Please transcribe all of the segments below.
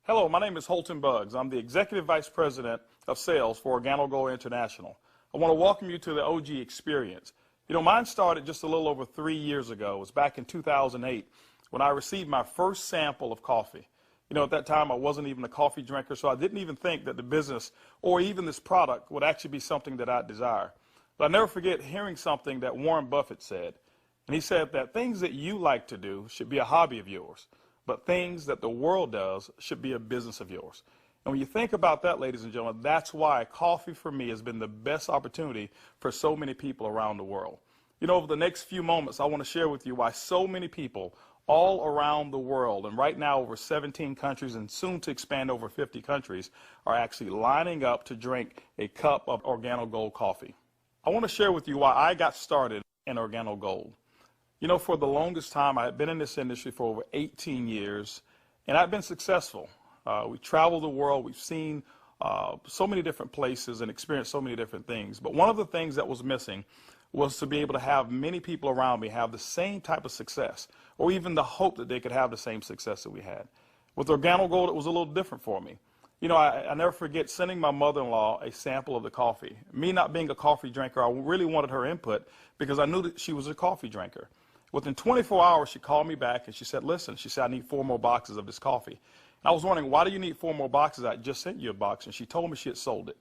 Hello, my name is Holton Buggs. I'm the Executive Vice President of Sales for OrganoGold International. I want to welcome you to the OG experience. You know, mine started just a little over 3 years ago. It was back in 2008 when I received my first sample of coffee. You know, at that time I wasn't even a coffee drinker, so I didn't even think that the business or even this product would actually be something that I'd desire. But I'll never forget hearing something that Warren Buffett said. And he said that things that you like to do should be a hobby of yours, but things that the world does should be a business of yours. And when you think about that, ladies and gentlemen, that's why coffee for me has been the best opportunity for so many people around the world. You know, over the next few moments, I want to share with you why so many people all around the world, and right now over 17 countries and soon to expand over 50 countries, are actually lining up to drink a cup of OrganoGold coffee. I want to share with you why I got started in OrganoGold. You know, for the longest time, I had been in this industry for over 18 years, and I've been successful. We traveled the world. We've seen so many different places and experienced so many different things. But one of the things that was missing was to be able to have many people around me have the same type of success, or even the hope that they could have the same success that we had. With OrganoGold, it was a little different for me. You know, I never forget sending my mother-in-law a sample of the coffee. Me not being a coffee drinker, I really wanted her input because I knew that she was a coffee drinker. Within 24 hours, she called me back and she said, listen, she said, I need 4 more boxes of this coffee. And I was wondering, why do you need 4 more boxes? I just sent you a box. And she told me she had sold it.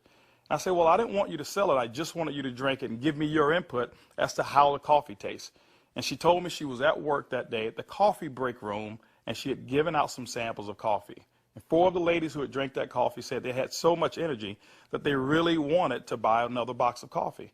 And I said, well, I didn't want you to sell it. I just wanted you to drink it and give me your input as to how the coffee tastes. And she told me she was at work that day at the coffee break room, and she had given out some samples of coffee. And 4 of the ladies who had drank that coffee said they had so much energy that they really wanted to buy another box of coffee.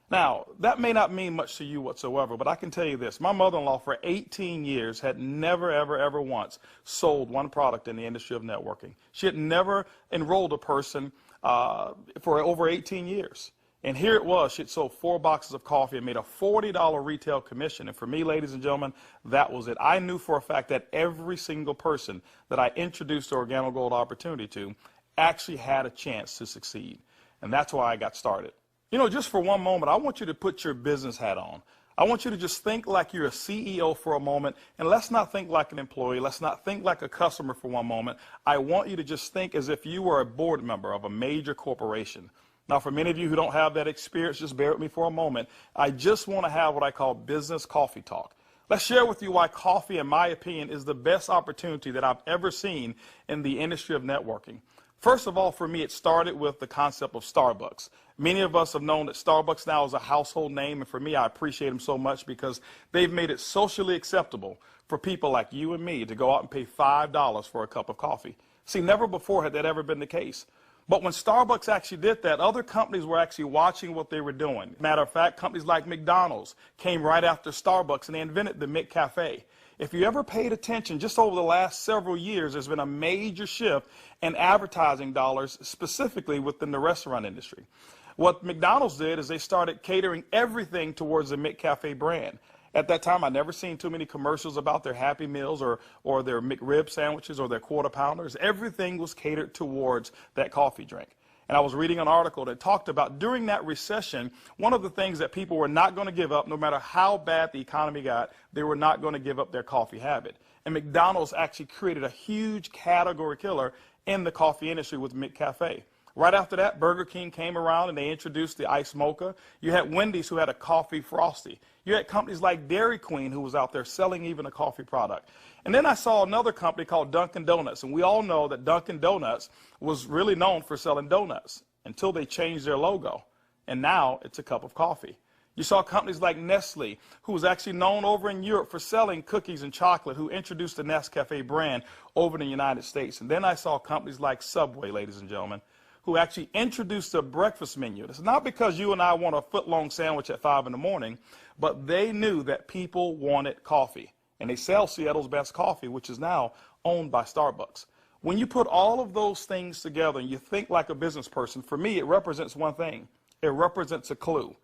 Now, that may not mean much to you whatsoever, but I can tell you this. My mother-in-law for 18 years had never, ever once sold one product in the industry of networking. She had never enrolled a person for over 18 years. And here it was. She had sold 4 boxes of coffee and made a $40 retail commission. And for me, ladies and gentlemen, that was it. I knew for a fact that every single person that I introduced the OrganoGold opportunity to actually had a chance to succeed. And that's why I got started. You know, just for one moment, I want you to put your business hat on. I want you to just think like you're a CEO for a moment, and let's not think like an employee. Let's not think like a customer for one moment. I want you to just think as if you were a board member of a major corporation. Now, for many of you who don't have that experience, just bear with me for a moment. I just want to have what I call business coffee talk. Let's share with you why coffee, in my opinion, is the best opportunity that I've ever seen in the industry of networking. First of all, for me, it started with the concept of Starbucks. Many of us have known that Starbucks now is a household name, and for me, I appreciate them so much because they've made it socially acceptable for people like you and me to go out and pay $5 for a cup of coffee. See, never before had that ever been the case. But when Starbucks actually did that, other companies were actually watching what they were doing. Matter of fact, companies like McDonald's came right after Starbucks, and they invented the McCafe. If you ever paid attention, just over the last several years, there's been a major shift in advertising dollars, specifically within the restaurant industry. What McDonald's did is they started catering everything towards the McCafe brand. At that time, I'd never seen too many commercials about their Happy Meals or their McRib sandwiches or their Quarter Pounders. Everything was catered towards that coffee drink. And I was reading an article that talked about during that recession, one of the things that people were not going to give up, no matter how bad the economy got, they were not going to give up their coffee habit. And McDonald's actually created a huge category killer in the coffee industry with McCafe. Right after that, Burger King came around and they introduced the Iced Mocha. You had Wendy's who had a coffee frosty. You had companies like Dairy Queen who was out there selling even a coffee product. And then I saw another company called Dunkin' Donuts. And we all know that Dunkin' Donuts was really known for selling donuts until they changed their logo. And now it's a cup of coffee. You saw companies like Nestle, who was actually known over in Europe for selling cookies and chocolate, who introduced the Nescafe brand over in the United States. And then I saw companies like Subway, ladies and gentlemen, who actually introduced a breakfast menu. It's not because you and I want a foot-long sandwich at 5 in the morning, but they knew that people wanted coffee. And they sell Seattle's best coffee, which is now owned by Starbucks. When you put all of those things together and you think like a business person, for me, it represents one thing. It represents a clue.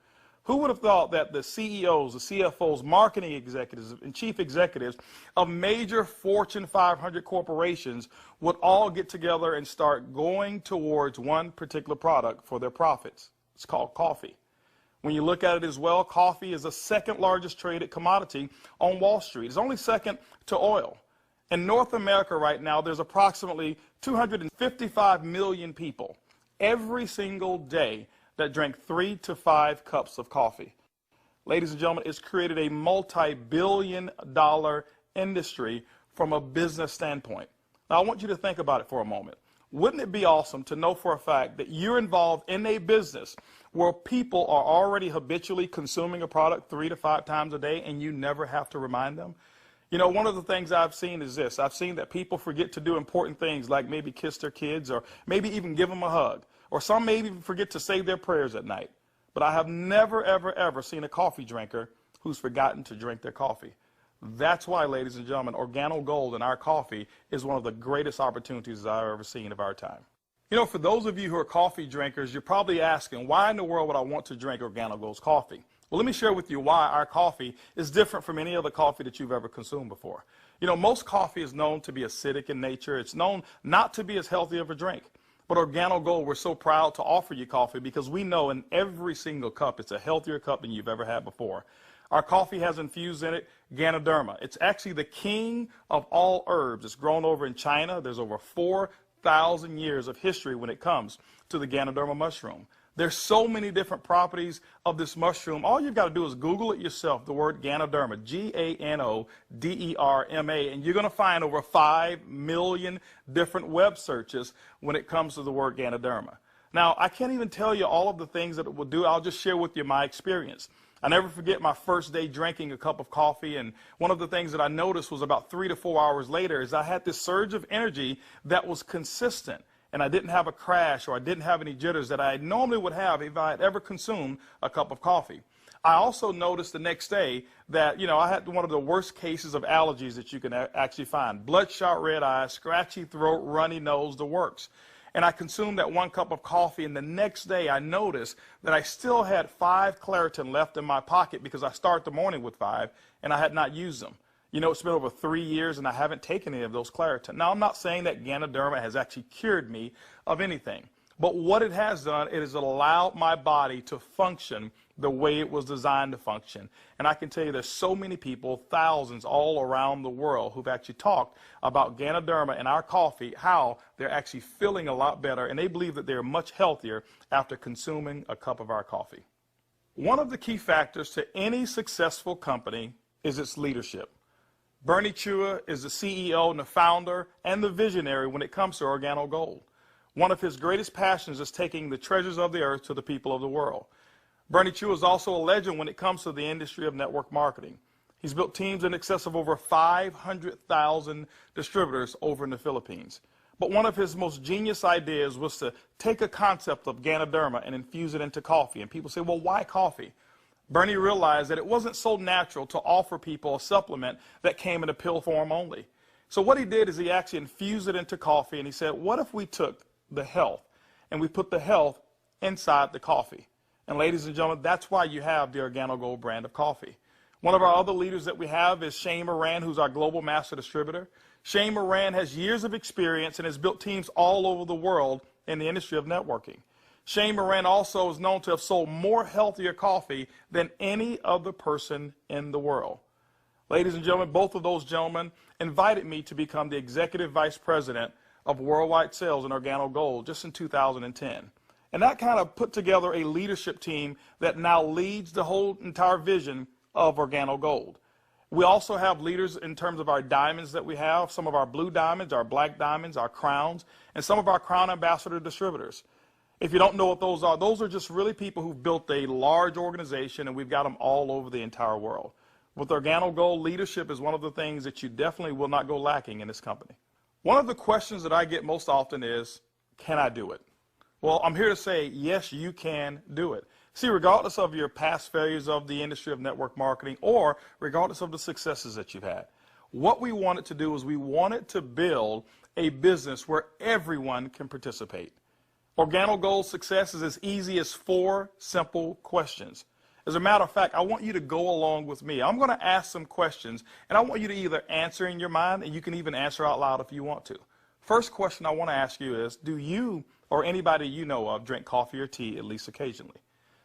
Who would have thought that the CEOs, the CFOs, marketing executives, and chief executives of major Fortune 500 corporations would all get together and start going towards one particular product for their profits? It's called coffee. When you look at it as well, coffee is the second largest traded commodity on Wall Street. It's only second to oil. In North America right now, there's approximately 255 million people every single day that drink 3 to 5 cups of coffee. Ladies and gentlemen, it's created a multi-billion-dollar industry from a business standpoint. Now, I want you to think about it for a moment. Wouldn't it be awesome to know for a fact that you're involved in a business where people are already habitually consuming a product 3 to 5 times a day and you never have to remind them? You know, one of the things I've seen is this. I've seen that people forget to do important things like maybe kiss their kids or maybe even give them a hug. Or some may even forget to say their prayers at night. But I have never, ever, ever seen a coffee drinker who's forgotten to drink their coffee. That's why, ladies and gentlemen, Organo Gold in our coffee is one of the greatest opportunities I've ever seen of our time. You know, for those of you who are coffee drinkers, you're probably asking, why in the world would I want to drink Organo Gold's coffee? Well, let me share with you why our coffee is different from any other coffee that you've ever consumed before. You know, most coffee is known to be acidic in nature. It's known not to be as healthy of a drink. But Organo Gold, we're so proud to offer you coffee because we know in every single cup it's a healthier cup than you've ever had before. Our coffee has infused in it Ganoderma. It's actually the king of all herbs. It's grown over in China. There's over 4,000 years of history when it comes to the Ganoderma mushroom. There's so many different properties of this mushroom. All you've got to do is Google it yourself, the word Ganoderma, G-A-N-O-D-E-R-M-A, and you're going to find over 5 million different web searches when it comes to the word Ganoderma. Now, I can't even tell you all of the things that it will do. I'll just share with you my experience. I never forget my first day drinking a cup of coffee, and one of the things that I noticed was about 3 to 4 hours later is I had this surge of energy that was consistent. And I didn't have a crash or I didn't have any jitters that I normally would have if I had ever consumed a cup of coffee. I also noticed the next day that, you know, I had one of the worst cases of allergies that you can actually find. Bloodshot red eyes, scratchy throat, runny nose, the works. And I consumed that 1 cup of coffee, and the next day I noticed that I still had 5 Claritin left in my pocket because I start the morning with 5 and I had not used them. You know, it's been over 3 years and I haven't taken any of those Claritin. Now, I'm not saying that Ganoderma has actually cured me of anything. But what it has done, it has allowed my body to function the way it was designed to function. And I can tell you there's so many people, thousands all around the world, who've actually talked about Ganoderma and our coffee, how they're actually feeling a lot better. And they believe that they're much healthier after consuming a cup of our coffee. One of the key factors to any successful company is its leadership. Bernie Chua is the CEO and the founder and the visionary when it comes to Organo Gold. One of his greatest passions is taking the treasures of the earth to the people of the world. Bernie Chua is also a legend when it comes to the industry of network marketing. He's built teams in excess of over 500,000 distributors over in the Philippines. But one of his most genius ideas was to take a concept of Ganoderma and infuse it into coffee. And people say, well, why coffee? Bernie realized that it wasn't so natural to offer people a supplement that came in a pill form only. So what he did is he actually infused it into coffee, and he said, what if we took the health and we put the health inside the coffee? And ladies and gentlemen, that's why you have the Organo Gold brand of coffee. One of our other leaders that we have is Shane Moran, who's our global master distributor. Shane Moran has years of experience and has built teams all over the world in the industry of networking. Shane Moran also is known to have sold more healthier coffee than any other person in the world. Ladies and gentlemen, both of those gentlemen invited me to become the Executive Vice President of Worldwide Sales in Organo Gold just in 2010. And that kind of put together a leadership team that now leads the whole entire vision of Organo Gold. We also have leaders in terms of our diamonds that we have, some of our blue diamonds, our black diamonds, our crowns, and some of our crown ambassador distributors. If you don't know what those are just really people who've built a large organization, and we've got them all over the entire world. With Organo Gold, leadership is one of the things that you definitely will not go lacking in this company. One of the questions that I get most often is, can I do it? Well, I'm here to say, yes, you can do it. See, regardless of your past failures of the industry of network marketing or regardless of the successes that you've had, what we wanted to do is we wanted to build a business where everyone can participate. Organo Gold's success is as easy as 4 simple questions. As a matter of fact, I want you to go along with me. I'm going to ask some questions, and I want you to either answer in your mind, and you can even answer out loud if you want to. First question I want to ask you is, do you or anybody you know of drink coffee or tea at least occasionally?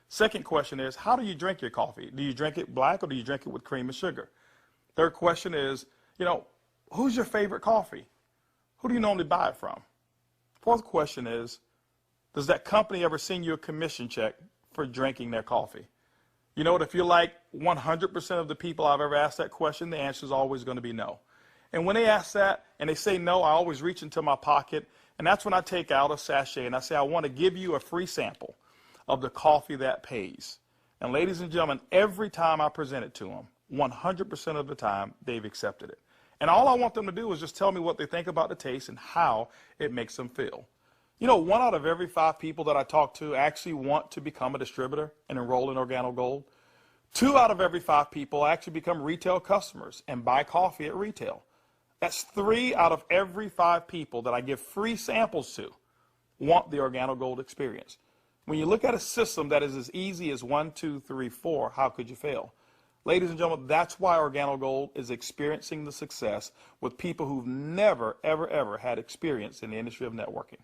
Second question is, how do you drink your coffee? Do you drink it black or do you drink it with cream and sugar? Third question is, Who's your favorite coffee? Who do you normally buy it from? Fourth question is, does that company ever send you a commission check for drinking their coffee? You know what, if you're like 100% of the people I've ever asked that question, the answer is always going to be no. And when they ask that and they say no, I always reach into my pocket, and that's when I take out a sachet and I say, I want to give you a free sample of the coffee that pays. And ladies and gentlemen, every time I present it to them, 100% of the time, they've accepted it. And all I want them to do is just tell me what they think about the taste and how it makes them feel. You know, 1 out of every 5 people that I talk to actually want to become a distributor and enroll in OrganoGold. 2 out of every 5 people actually become retail customers and buy coffee at retail. That's 3 out of every 5 people that I give free samples to want the OrganoGold experience. When you look at a system that is as easy as 1, 2, 3, 4, how could you fail? Ladies and gentlemen, that's why OrganoGold is experiencing the success with people who've never, ever, ever had experience in the industry of networking.